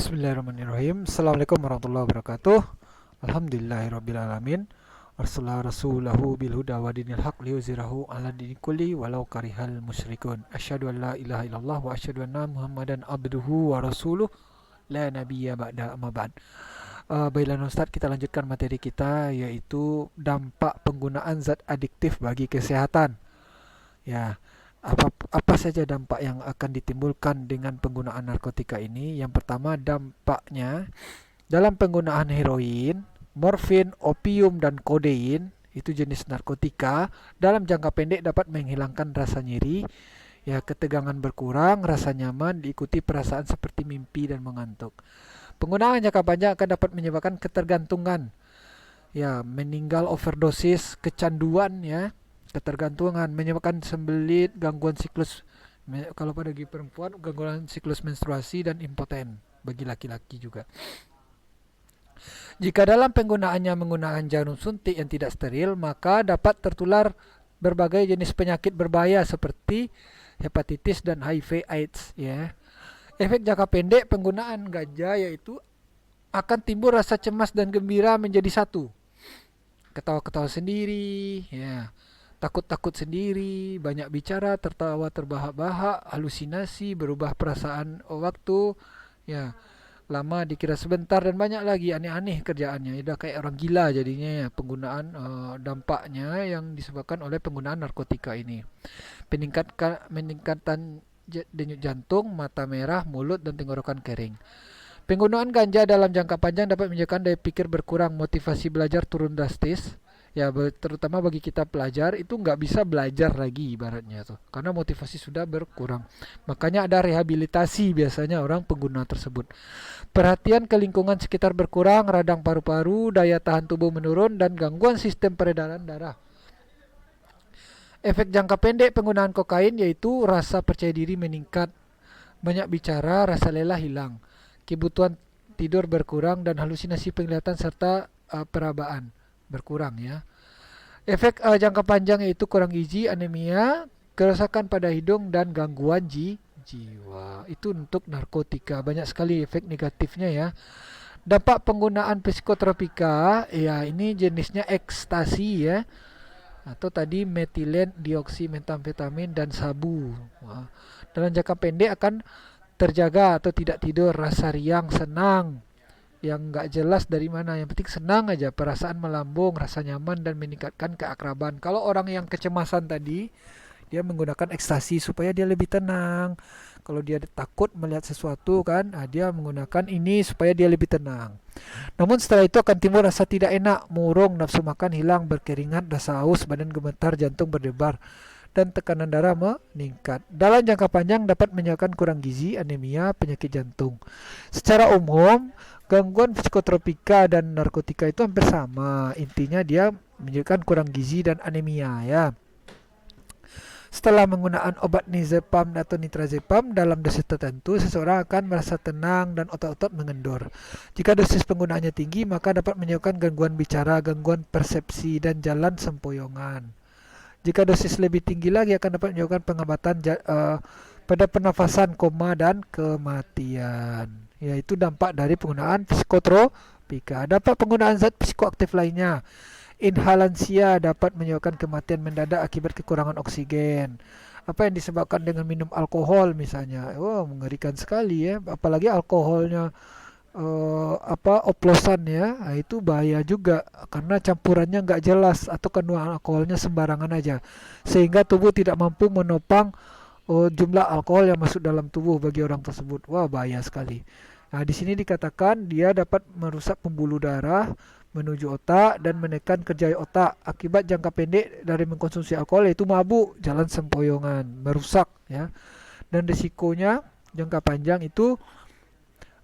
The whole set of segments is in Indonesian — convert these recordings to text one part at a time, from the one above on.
Bismillahirrahmanirrahim. Assalamualaikum warahmatullahi wabarakatuh. Alhamdulillahirrabbilalamin. Arsalah rasulahu bilhuda wa dinil haq liyuzhirahu ala dini kulli walau karihal musyrikun. Asyhadu an la ilaha illallah wa asyhadu anna Muhammadan abduhu wa rasuluh la nabiyya ba'da amma ba'd. Baiklah Ustaz, kita lanjutkan materi kita yaitu dampak penggunaan zat adiktif bagi kesehatan. Ya, apa saja dampak yang akan ditimbulkan dengan penggunaan narkotika ini? Yang pertama, dampaknya dalam penggunaan heroin, morfin, opium, dan kodein, itu jenis narkotika, dalam jangka pendek dapat menghilangkan rasa nyeri, ya ketegangan berkurang, rasa nyaman, diikuti perasaan seperti mimpi dan mengantuk. Penggunaan jangka panjang akan dapat menyebabkan ketergantungan, ya meninggal overdosis, kecanduan, ya ketergantungan, menyebabkan sembelit, gangguan siklus, kalau pada bagi perempuan gangguan siklus menstruasi, dan impoten bagi laki-laki juga. Jika dalam penggunaannya menggunakan jarum suntik yang tidak steril, maka dapat tertular berbagai jenis penyakit berbahaya seperti hepatitis dan HIV AIDS, ya. Efek jangka pendek penggunaan ganja yaitu akan timbul rasa cemas dan gembira menjadi satu. Ketawa-ketawa sendiri, ya. Takut-takut sendiri, banyak bicara, tertawa terbahak-bahak, halusinasi, berubah perasaan waktu, ya, lama dikira sebentar, dan banyak lagi aneh-aneh kerjaannya. Udah kayak orang gila jadinya, ya, penggunaan dampaknya yang disebabkan oleh penggunaan narkotika ini. Peningkatan denyut jantung, mata merah, mulut dan tenggorokan kering. Penggunaan ganja dalam jangka panjang dapat menyebabkan daya pikir berkurang, motivasi belajar turun drastis. Ya, terutama bagi kita pelajar itu nggak bisa belajar lagi ibaratnya tuh, karena motivasi sudah berkurang. Makanya ada rehabilitasi biasanya orang pengguna tersebut. Perhatian ke lingkungan sekitar berkurang, radang paru-paru, daya tahan tubuh menurun, dan gangguan sistem peredaran darah. Efek jangka pendek penggunaan kokain yaitu rasa percaya diri meningkat, banyak bicara, rasa lelah hilang, kebutuhan tidur berkurang, dan halusinasi penglihatan serta perabaan berkurang, ya. Efek jangka panjang yaitu kurang gizi, anemia, kerusakan pada hidung, dan gangguan jiwa. Itu untuk narkotika. Banyak sekali efek negatifnya, ya. Dampak penggunaan psikotropika, ya ini jenisnya ekstasi, ya, atau tadi metilen, dioksimetamfetamin, dan sabu. Wah. Dalam jangka pendek akan terjaga atau tidak tidur, rasa riang, senang, yang nggak jelas dari mana, yang penting senang aja, perasaan melambung, rasa nyaman, dan meningkatkan keakraban. Kalau orang yang kecemasan tadi, dia menggunakan ekstasi supaya dia lebih tenang. Kalau dia takut melihat sesuatu kan, dia menggunakan ini supaya dia lebih tenang. Namun setelah itu akan timbul rasa tidak enak, murung, nafsu makan hilang, berkeringat, rasa haus, badan gemetar, jantung berdebar, dan tekanan darah meningkat. Dalam jangka panjang dapat menyebabkan kurang gizi, anemia, penyakit jantung. Secara umum, gangguan psikotropika dan narkotika itu hampir sama. Intinya dia menyebabkan kurang gizi dan anemia, ya. Setelah menggunakan obat nizepam atau nitrazepam dalam dosis tertentu, seseorang akan merasa tenang dan otot-otot mengendur. Jika dosis penggunaannya tinggi, maka dapat menyebabkan gangguan bicara, gangguan persepsi, dan jalan sempoyongan. Jika dosis lebih tinggi lagi akan dapat menyebabkan pengobatan pada pernafasan, koma, dan kematian. Yaitu dampak dari penggunaan psikotropika. Dampak penggunaan zat psikoaktif lainnya. Inhalansia dapat menyebabkan kematian mendadak akibat kekurangan oksigen. Apa yang disebabkan dengan minum alkohol misalnya. Oh, mengerikan sekali, ya. Apalagi alkoholnya oplosan, ya. Nah, itu bahaya juga karena campurannya nggak jelas atau kandungan alkoholnya sembarangan aja, sehingga tubuh tidak mampu menopang jumlah alkohol yang masuk dalam tubuh bagi orang tersebut. Wah, bahaya sekali. Nah, di sini dikatakan dia dapat merusak pembuluh darah menuju otak dan menekan kerja otak akibat jangka pendek dari mengkonsumsi alkohol, yaitu mabuk, jalan sempoyongan, merusak, ya. Dan risikonya jangka panjang itu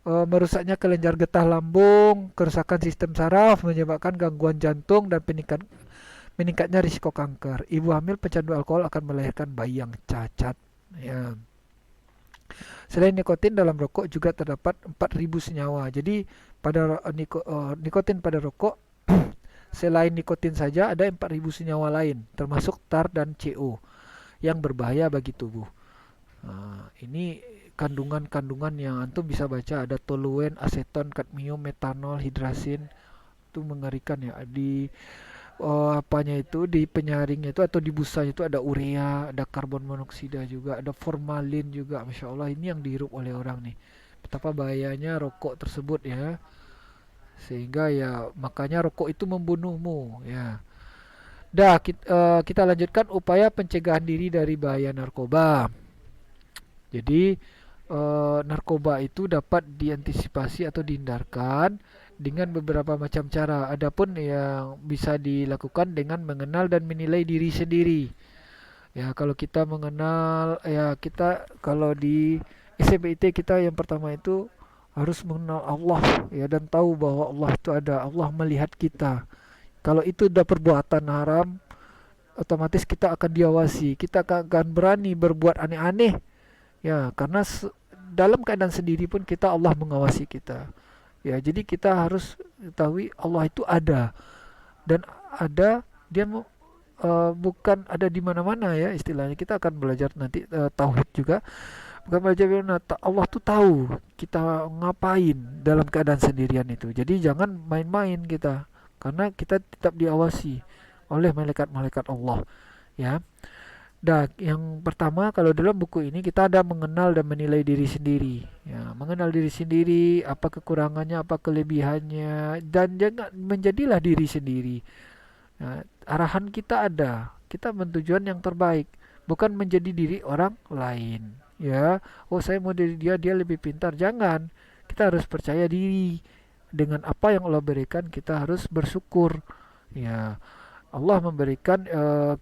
merusaknya kelenjar getah lambung, kerusakan sistem saraf, menyebabkan gangguan jantung, dan meningkatnya risiko kanker. Ibu hamil pecandu alkohol akan melahirkan bayi yang cacat, ya. Selain nikotin, dalam rokok juga terdapat 4.000 senyawa. Jadi pada nikotin pada rokok selain nikotin saja ada 4.000 senyawa lain, termasuk tar dan CO yang berbahaya bagi tubuh. Ini kandungan-kandungan yang antum bisa baca, ada toluen, aseton, kadmium, metanol, hidrasin. Itu mengerikan ya. Di apanya itu, di penyaringnya itu atau di busanya itu ada urea, ada karbon monoksida juga, ada formalin juga. Masya Allah, ini yang dihirup oleh orang nih. Betapa bahayanya rokok tersebut ya. Sehingga ya makanya rokok itu membunuhmu ya. Kita lanjutkan upaya pencegahan diri dari bahaya narkoba. Jadi narkoba itu dapat diantisipasi atau dihindarkan dengan beberapa macam cara. Adapun yang bisa dilakukan dengan mengenal dan menilai diri sendiri. Ya, kalau kita mengenal, ya kita kalau di SMIT kita yang pertama itu harus mengenal Allah ya dan tahu bahwa Allah itu ada, Allah melihat kita. Kalau itu udah perbuatan haram, otomatis kita akan diawasi. Kita akan berani berbuat aneh-aneh ya, karena dalam keadaan sendiri pun kita Allah mengawasi kita. Ya, jadi kita harus ketahui Allah itu ada dan ada dia bukan ada di mana-mana ya istilahnya. Kita akan belajar nanti tauhid juga. Bukan belajar Allah tuh tahu kita ngapain dalam keadaan sendirian itu. Jadi jangan main-main kita karena kita tetap diawasi oleh malaikat-malaikat Allah ya. Nah, yang pertama kalau dalam buku ini kita ada mengenal dan menilai diri sendiri. Ya, mengenal diri sendiri, apa kekurangannya, apa kelebihannya, dan jangan menjadilah diri sendiri. Nah, arahan kita ada, kita bertujuan yang terbaik, bukan menjadi diri orang lain. Ya, oh saya mau jadi dia, dia lebih pintar. Jangan, kita harus percaya diri dengan apa yang Allah berikan. Kita harus bersyukur. Ya, Allah memberikan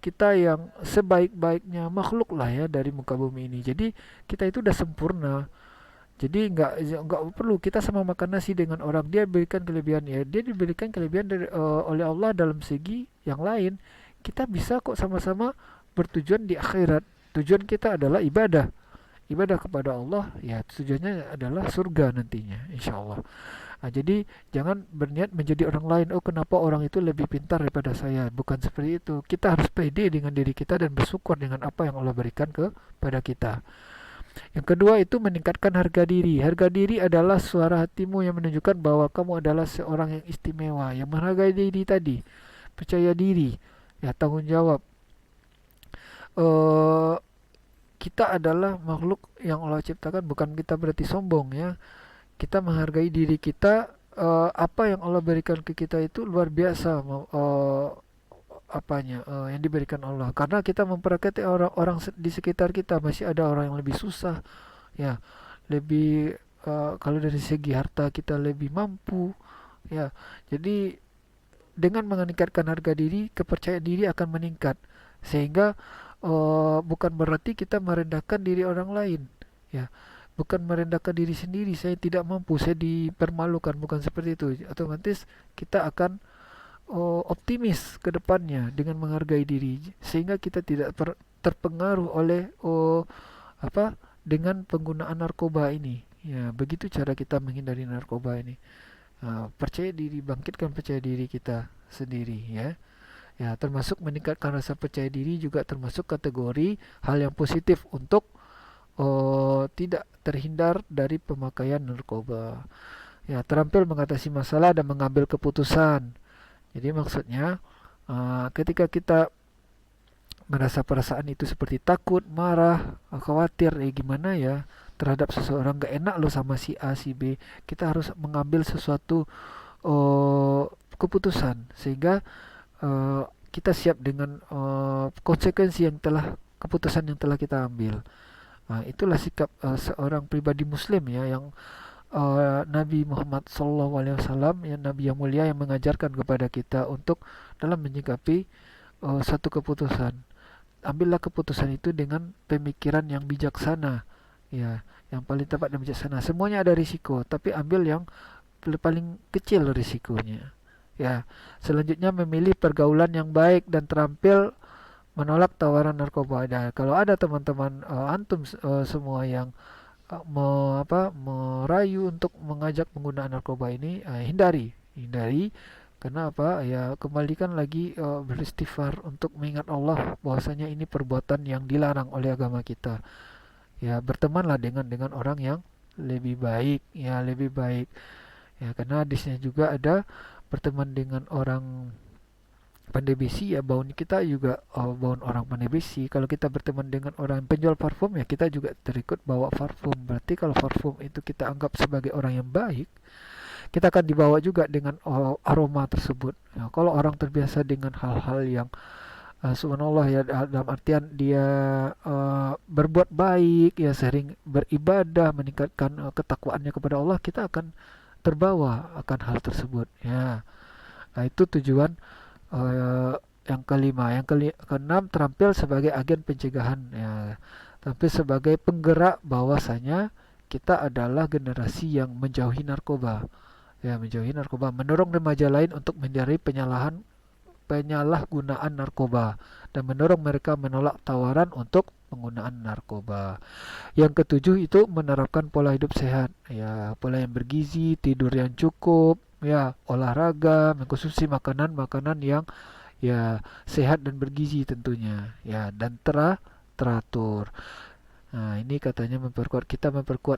kita yang sebaik-baiknya makhluk lah ya dari muka bumi ini. Jadi kita itu udah sempurna. Jadi nggak perlu kita sama makan nasi dengan orang, dia berikan kelebihan ya, dia diberikan kelebihan oleh Allah dalam segi yang lain. Kita bisa kok sama-sama bertujuan di akhirat. Tujuan kita adalah ibadah. Ibadah kepada Allah ya tujuannya adalah surga nantinya insya Allah. Nah, jadi jangan berniat menjadi orang lain. Oh, kenapa orang itu lebih pintar daripada saya? Bukan seperti itu. Kita harus pede dengan diri kita dan bersyukur dengan apa yang Allah berikan kepada kita. Yang kedua itu meningkatkan harga diri. Harga diri adalah suara hatimu yang menunjukkan bahwa kamu adalah seorang yang istimewa, yang menghargai diri tadi, percaya diri, ya tanggung jawab. Eh kita adalah makhluk yang Allah ciptakan, bukan kita berarti sombong ya. Kita menghargai diri kita, apa yang Allah berikan ke kita itu luar biasa apanya yang diberikan Allah. Karena kita memperhatikan orang-orang di sekitar kita, masih ada orang yang lebih susah ya, lebih kalau dari segi harta kita lebih mampu ya. Jadi dengan meningkatkan harga diri, kepercayaan diri akan meningkat sehingga bukan berarti kita merendahkan diri orang lain ya, bukan merendahkan diri sendiri, saya tidak mampu, saya dipermalukan, bukan seperti itu. Otomatis kita akan optimis ke depannya dengan menghargai diri sehingga kita tidak terpengaruh oleh dengan penggunaan narkoba ini ya. Begitu cara kita menghindari narkoba ini. Percaya diri, bangkitkan percaya diri kita sendiri ya. Ya, termasuk meningkatkan rasa percaya diri juga termasuk kategori hal yang positif untuk tidak terhindar dari pemakaian narkoba. Ya, terampil mengatasi masalah dan mengambil keputusan. Jadi maksudnya ketika kita merasa perasaan itu seperti takut, marah, khawatir, gimana ya terhadap seseorang, gak enak loh sama si A, si B, kita harus mengambil sesuatu keputusan sehingga kita siap dengan konsekuensi yang telah keputusan yang telah kita ambil. Itulah sikap seorang pribadi Muslim ya, yang Nabi Muhammad SAW ya, Nabi yang mulia yang mengajarkan kepada kita untuk dalam menyikapi satu keputusan. Ambillah keputusan itu dengan pemikiran yang bijaksana ya, yang paling tepat dan bijaksana. Semuanya ada risiko, tapi ambil yang paling kecil risikonya. Ya, selanjutnya memilih pergaulan yang baik dan terampil menolak tawaran narkoba. Nah, kalau ada teman-teman antum semua yang merayu untuk mengajak penggunaan narkoba ini, hindari karena apa ya, kembalikan lagi beristighfar untuk mengingat Allah bahwasanya ini perbuatan yang dilarang oleh agama kita Ya, bertemanlah dengan orang yang lebih baik, ya lebih baik. Ya, karena hadisnya juga ada berteman dengan orang pandai besi ya baunya kita juga bau orang pandai besi. Kalau kita berteman dengan orang penjual parfum ya kita juga terikut bawa parfum. Berarti kalau parfum itu kita anggap sebagai orang yang baik, kita akan dibawa juga dengan aroma tersebut. Ya, kalau orang terbiasa dengan hal-hal yang subhanallah ya dalam artian dia berbuat baik ya sering beribadah meningkatkan ketakwaannya kepada Allah, kita akan terbawa akan hal tersebut ya. Nah, itu tujuan eh, yang kelima. Keenam, terampil sebagai agen pencegahan ya, tampil sebagai penggerak bahwasanya kita adalah generasi yang menjauhi narkoba, ya menjauhi narkoba, mendorong remaja lain untuk menghindari penyalahgunaan narkoba dan mendorong mereka menolak tawaran untuk penggunaan narkoba. Yang ketujuh itu menerapkan pola hidup sehat, ya pola yang bergizi, tidur yang cukup, ya olahraga, mengkonsumsi makanan-makanan yang ya sehat dan bergizi tentunya, ya dan teratur. Nah, ini katanya memperkuat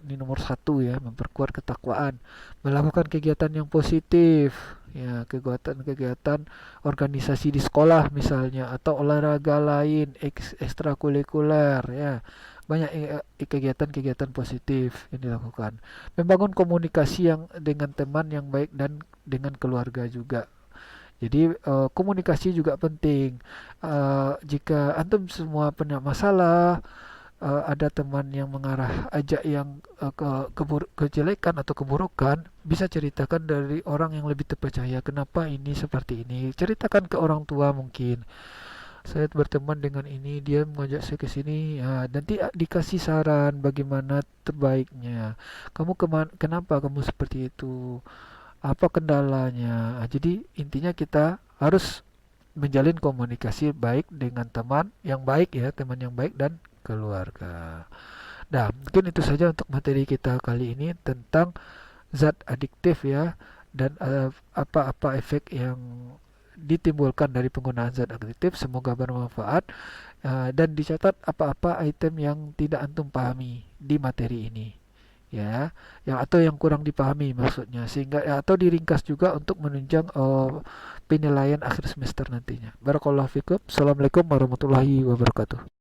ini nomor satu ya, memperkuat ketakwaan, melakukan kegiatan yang positif, ya kegiatan-kegiatan organisasi di sekolah misalnya atau olahraga lain ekstrakurikuler ya, banyak kegiatan-kegiatan positif yang dilakukan, membangun komunikasi yang dengan teman yang baik dan dengan keluarga juga. Jadi komunikasi juga penting. Jika antum semua punya masalah, ada teman yang mengarah ajak yang kejelekan atau keburukan, bisa ceritakan dari orang yang lebih terpercaya. Kenapa ini seperti ini? Ceritakan ke orang tua mungkin. Saya berteman dengan ini, dia mengajak saya ke sini. Ya, nanti dikasih saran bagaimana terbaiknya. Kenapa kamu seperti itu? Apa kendalanya? Jadi intinya kita harus menjalin komunikasi baik dengan teman yang baik ya, teman yang baik dan keluarga. Nah, mungkin itu saja untuk materi kita kali ini tentang zat adiktif ya dan apa-apa efek yang ditimbulkan dari penggunaan zat adiktif. Semoga bermanfaat dan dicatat apa-apa item yang tidak antum pahami di materi ini ya, yang atau yang kurang dipahami maksudnya, sehingga ya, atau diringkas juga untuk menunjang penilaian akhir semester nantinya. Barakallahu fikum. Assalamualaikum warahmatullahi wabarakatuh.